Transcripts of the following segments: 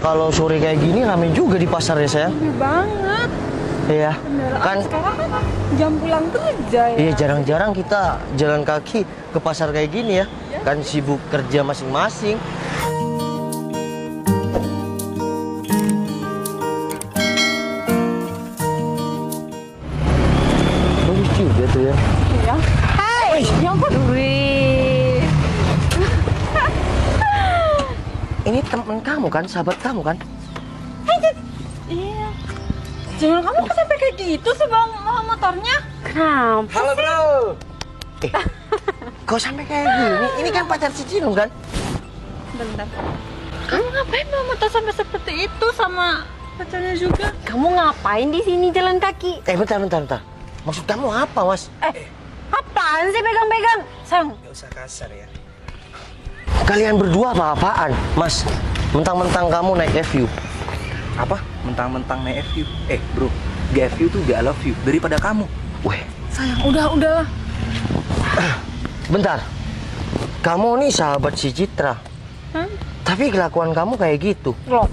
kalau sore kayak gini rame juga di pasar ya sayang. Rame banget. Iya. Kan sekarang kan jam pulang kerja ya. iya, jarang-jarang kita jalan kaki ke pasar kayak gini ya. Kan sibuk kerja masing-masing. Bagus juga tuh ya. Iya. Hai. Ya ampun. Wih. Ini teman kamu kan, sahabat kamu kan? Iya. Jangan kamu kok sampai kayak gitu sih bawa motornya? Kenapa? Halo bro. Kok sampai kayak gini? Ini kan pacar si Cinung kan? Bentar. Kamu ngapain bawa motor sampai seperti itu sama pacarnya juga? Kamu ngapain di sini jalan kaki? Bentar. Maksud kamu apa, Mas? Apaan sih pegang-pegang? Sang. Gak usah kasar ya. Kalian berdua apa-apaan? Mas, mentang-mentang kamu naik FU. Apa? Mentang-mentang naik FU. Bro, GFU tuh gak love you daripada kamu. Weh, Sayang, udah. bentar. Kamu nih sahabat si Citra. Tapi kelakuan kamu kayak gitu. Loh.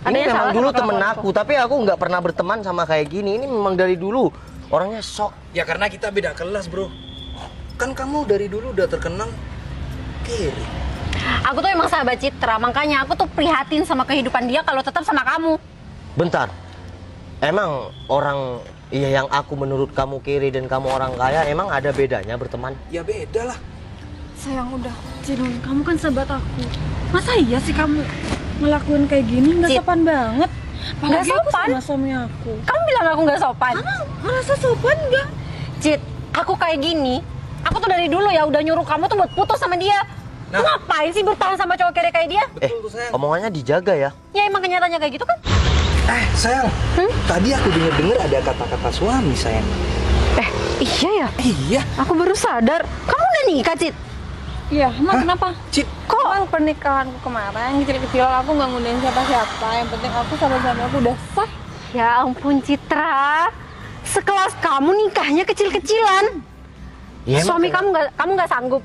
Ini yang memang salah dulu sama temen kelakuanku? aku, tapi aku nggak pernah berteman sama kayak gini. Ini memang dari dulu orangnya sok. Ya karena kita beda kelas, bro. Kan kamu dari dulu udah terkenal kiri. Aku tuh emang sahabat Citra, makanya aku tuh prihatin sama kehidupan dia kalau tetap sama kamu. Bentar. Emang orang yang aku menurut kamu kiri dan kamu orang kaya, emang ada bedanya berteman? Ya beda lah. Sayang, udah. Cinun, kamu kan sahabat aku. Masa iya sih kamu ngelakuin kayak gini? Nggak Cit. sopan banget. Apalagi Nggak aku sopan? sama suami aku. Kamu bilang aku nggak sopan? Kamu ngerasa sopan nggak? Cit, aku kayak gini. Aku tuh dari dulu ya udah nyuruh kamu tuh buat putus sama dia. Nah. Lu ngapain sih bertahan sama cowok kere kayak dia? Betul tuh sayang. Omongannya dijaga ya. Ya emang kenyataannya kayak gitu kan? Sayang. Tadi aku denger ada kata-kata suami sayang. Iya ya. Iya. Aku baru sadar. Kamu udah nikah, Cit? Iya, emang kenapa? Cit. Kok emang pernikahanku kemarin kecil-kecilan aku nggak ngundang siapa-siapa. Yang penting aku sama suami aku udah sah. Ya ampun, Citra. Sekelas kamu nikahnya kecil-kecilan. Ya, emang Suami kenapa? kamu nggak sanggup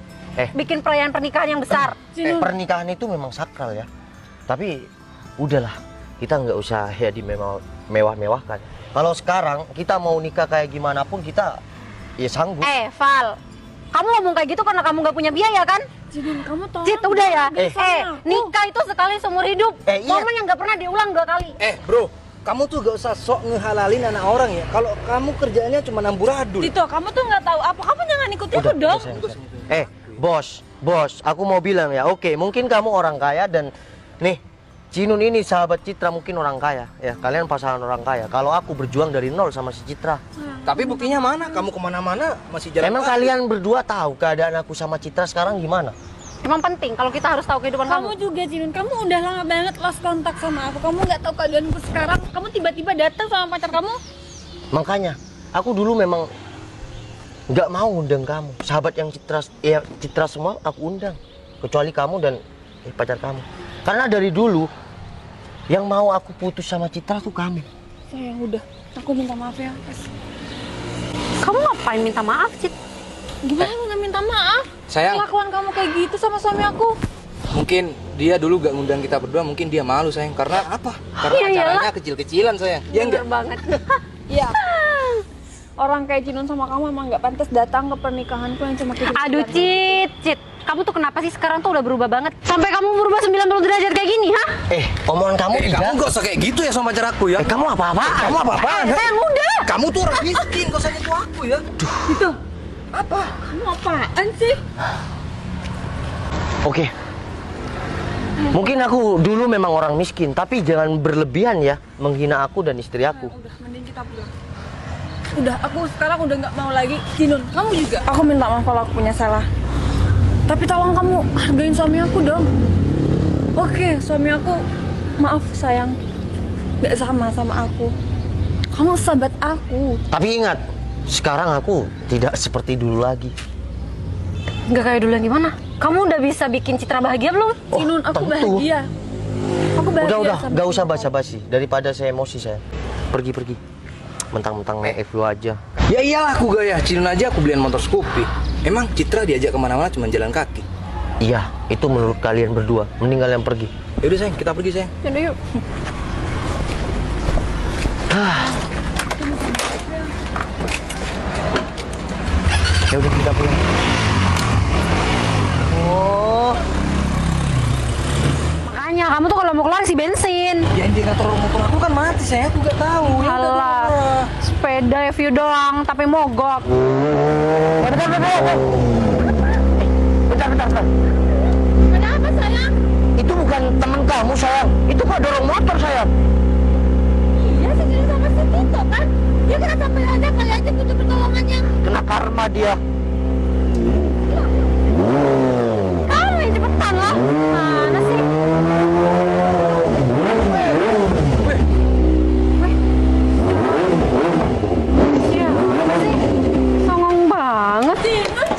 bikin perayaan pernikahan yang besar. Pernikahan itu memang sakral ya. Tapi udahlah, kita nggak usah ya mewah-mewahkan. Kalau sekarang kita mau nikah kayak gimana pun kita ya sanggup. Val, kamu ngomong kayak gitu karena kamu nggak punya biaya kan? Cinun, kamu tolong. Cit, udah ya. Sama aku. Nikah itu sekali seumur hidup. Iya. Momen yang nggak pernah diulang 2 kali. Bro, kamu tuh gak usah sok ngehalalin anak orang ya. Kalau kamu kerjaannya cuma namburadul. Tito, kamu tuh nggak tahu apa. Kamu jangan ikutin aku dong. sayang. Bos, aku mau bilang ya, oke, mungkin kamu orang kaya dan nih, Cinun ini sahabat Citra mungkin orang kaya ya. Kalian pasangan orang kaya. Kalau aku berjuang dari nol sama si Citra. Tapi buktinya mana? Kamu kemana-mana masih jalan Emang kaki. kalian berdua tahu keadaan aku sama Citra sekarang gimana? Emang penting kalau kita harus tahu kehidupan Kamu kamu. juga, Cinun. Kamu udah lama banget lost kontak sama aku. Kamu nggak tahu keadaanku sekarang. Kamu tiba-tiba datang sama pacar kamu. Makanya aku dulu memang nggak mau undang kamu. Sahabat yang Citra semua aku undang, kecuali kamu dan pacar kamu. Karena dari dulu yang mau aku putus sama Citra tuh kamu. Sayang, udah. Aku minta maaf ya. Kamu ngapain minta maaf, Cit? Gimana nggak minta maaf? Sayang. Kelakuan kamu kayak gitu sama suami aku. Mungkin dia dulu gak ngundang kita berdua, mungkin dia malu sayang. Karena apa? Karena Iya, iyalah. acaranya kecil-kecilan sayang. Ya Bener enggak? banget. Iya. Orang kayak Cinun sama kamu emang nggak pantas datang ke pernikahanku yang cuma kecil. Aduh, Cit. Kamu tuh kenapa sih sekarang tuh udah berubah banget? Sampai kamu berubah 90 derajat kayak gini, ha? Omongan kamu tidak. Kamu gak usah kayak gitu ya sama pacar aku ya. Kamu apa-apaan? Kamu apa-apaan? Sayang, udah. Kamu tuh orang miskin, gak usah nyentuh aku ya. Gitu. Apa? Kamu apaan sih? Oke. Mungkin aku dulu memang orang miskin, tapi jangan berlebihan ya menghina aku dan istri aku. Udah, mending kita pulang. Udah, aku sekarang udah nggak mau lagi. Cinun, kamu juga. Aku minta maaf kalau aku punya salah. Tapi tolong kamu hargain suami aku dong. Oke, suami aku, maaf sayang, nggak sama aku. Kamu sahabat aku. Tapi ingat, sekarang aku tidak seperti dulu lagi. Nggak kayak dulu yang gimana? Kamu udah bisa bikin Citra bahagia belum? Oh, Cinun, aku tentu. bahagia. Aku bahagia. Udah, sama gak kamu. usah basa-basi. Daripada saya emosi saya. Pergi. Mentang-mentang naik FU aja. Ya iyalah aku gaya. Cinun aja aku beliin motor Scoopy. Emang Citra diajak kemana-mana cuma jalan kaki. Iya, itu menurut kalian berdua. Mending kalian pergi. Yaudah sayang, kita pergi sayang. Yaudah yuk. Ya udah kita pulang. Oh, Makanya kamu tuh kalau mau keluar isi bensin. Ya indikator motor aku kan mati sayang, aku nggak tahu. Ya udah, Alah, udah. sepeda review doang, tapi mogok. bentar. Kenapa sayang? Itu bukan teman kamu sayang. Itu kok dorong motor sayang. Iya sih jadi sama si Tito kan. Dia kena sampai ada kali aja butuh pertolongannya. Kena karma dia. Kamu yang cepetan lah. Mana sih? Iya, apa sih? Songong banget.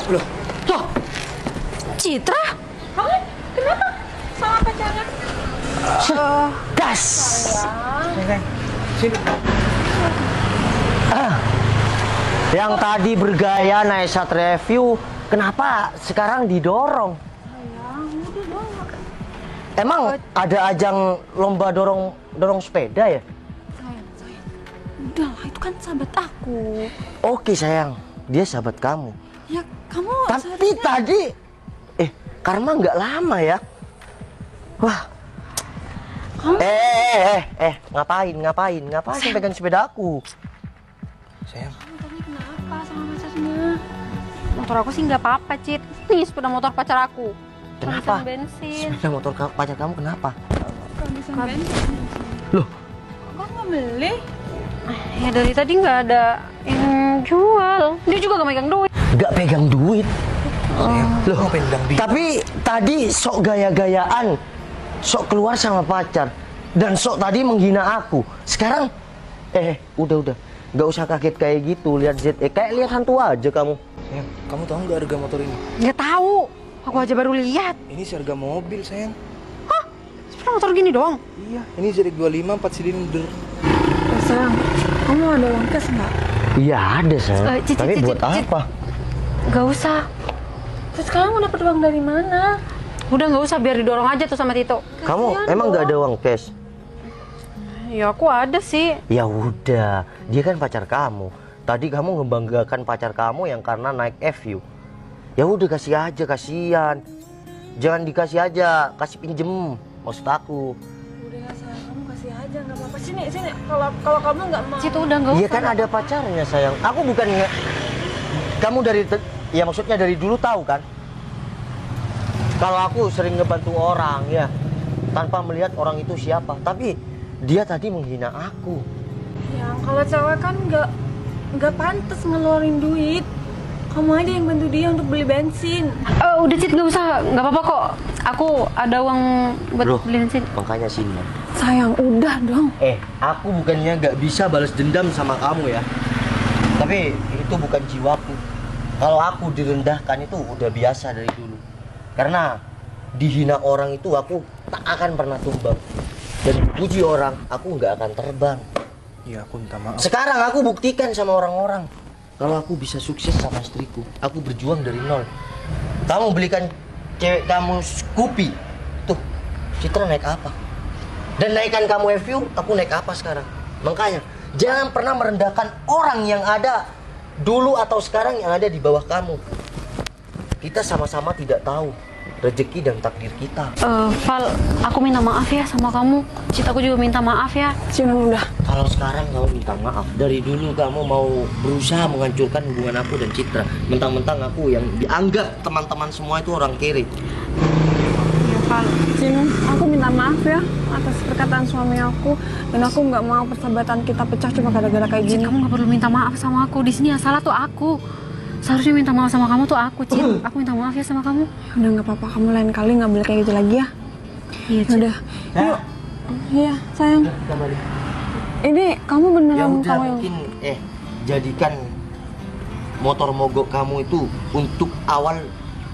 Loh, Loh, Citra? Kamu kenapa sama pacarnya? Das. sayang. Sini. Yang tadi bergaya naik saat review, kenapa sekarang didorong? Emang ada ajang lomba dorong sepeda ya? Sayang. Udah lah, itu kan sahabat aku. Oke sayang, dia sahabat kamu. Ya kamu Tapi tadi, karma nggak lama ya? Wah. Ngapain pegang sepeda aku? Sayang, Motornya kenapa sama pacarnya? Motor aku sih nggak apa-apa, Cit. Nih sepeda motor pacar aku. Kenapa? Kehabisan bensin. Sepeda motor pacar kamu kenapa? kehabisan bensin. Loh, Kok nggak beli? Ya dari tadi nggak ada yang jual. Dia juga nggak megang duit. nggak pegang duit. sayang. Loh, Lu ngapain bilang dia? Tapi tadi sok gaya-gayaan, sok keluar sama pacar, dan sok tadi menghina aku. Sekarang, udah, nggak usah kaget kayak gitu. Lihat ZE, kayak lihat hantu aja kamu. Sayang, kamu tahu nggak harga motor ini? Nggak tahu. Aku aja baru lihat. Ini seharga mobil sayang. Sepeda motor gini doang. Iya, ini ZX25 4 silinder. Sayang, kamu ada uang cash nggak? Iya ada sayang. Cit, Tapi Cit, buat Cit. apa? Nggak usah. Terus kamu dapat uang dari mana? Udah nggak usah, biar didorong aja tuh sama Tito. Kamu emang nggak ada uang cash? Ya aku ada sih. Ya udah, dia kan pacar kamu. Tadi kamu ngebanggakan pacar kamu yang karena naik FU. Ya udah kasih aja, kasihan. Jangan dikasih aja, kasih pinjem. Maksud aku. Udah ya sayang, kamu kasih aja nggak apa-apa. Sini. Kalau kamu nggak mau. Cit udah nggak usah. Iya kan ada pacarnya sayang. Aku bukan kamu ya maksudnya dari dulu tahu kan? Kalau aku sering ngebantu orang ya, tanpa melihat orang itu siapa. Tapi dia tadi menghina aku. Ya, kalau cewek kan nggak pantas ngeluarin duit. Kamu aja yang bantu dia untuk beli bensin. Udah Cit, nggak usah, nggak apa-apa kok. Aku ada uang buat Bro, beli bensin. makanya sini. Sayang, udah dong. Aku bukannya nggak bisa balas dendam sama kamu ya. Tapi itu bukan jiwaku. Kalau aku direndahkan itu udah biasa dari dulu. Karena dihina orang itu aku tak akan pernah tumbang. Dan dipuji orang, aku nggak akan terbang. Iya, aku minta maaf. Sekarang aku buktikan sama orang-orang. Kalau aku bisa sukses sama istriku, aku berjuang dari nol. Kamu belikan cewek kamu Scoopy. Tuh, Citra naik apa? Dan naikkan kamu FU, aku naik apa sekarang? Makanya, jangan pernah merendahkan orang yang ada dulu atau sekarang yang ada di bawah kamu. Kita sama-sama tidak tahu rezeki dan takdir kita. Val, aku minta maaf ya sama kamu. Cit, aku juga minta maaf ya. Sini udah. Kalau sekarang kamu minta maaf, dari dulu kamu mau berusaha menghancurkan hubungan aku dan Citra. Mentang-mentang aku yang dianggap teman-teman semua itu orang kiri. Ya Val. Sini, aku minta maaf ya atas perkataan suami aku, dan aku nggak mau persahabatan kita pecah cuma gara-gara kayak Cit, gini. kamu nggak perlu minta maaf sama aku. Di sini yang salah tuh aku. Seharusnya minta maaf sama kamu tuh aku, Cit. Aku minta maaf ya sama kamu. Udah nggak apa-apa, kamu lain kali nggak boleh kayak gitu lagi ya. Iya, Cit. Udah, yuk. Iya, sayang. Ini kamu Ya beneran udah kamu yang mungkin jadikan motor mogok kamu itu untuk awal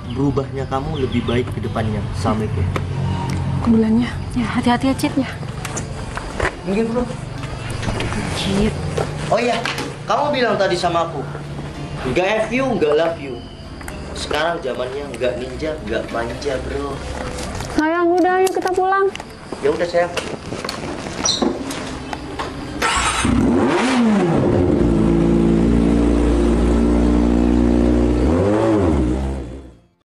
berubahnya kamu lebih baik ke depannya. Assalamualaikum. kebulannya. Ya, hati-hati ya, Cit. Ya. Mungkin bro. Cit. Oh iya, kamu bilang tadi sama aku, nggak FU, nggak love you. sekarang zamannya nggak ninja, nggak manja bro. Sayang, udah ayo kita pulang. Ya udah sayang.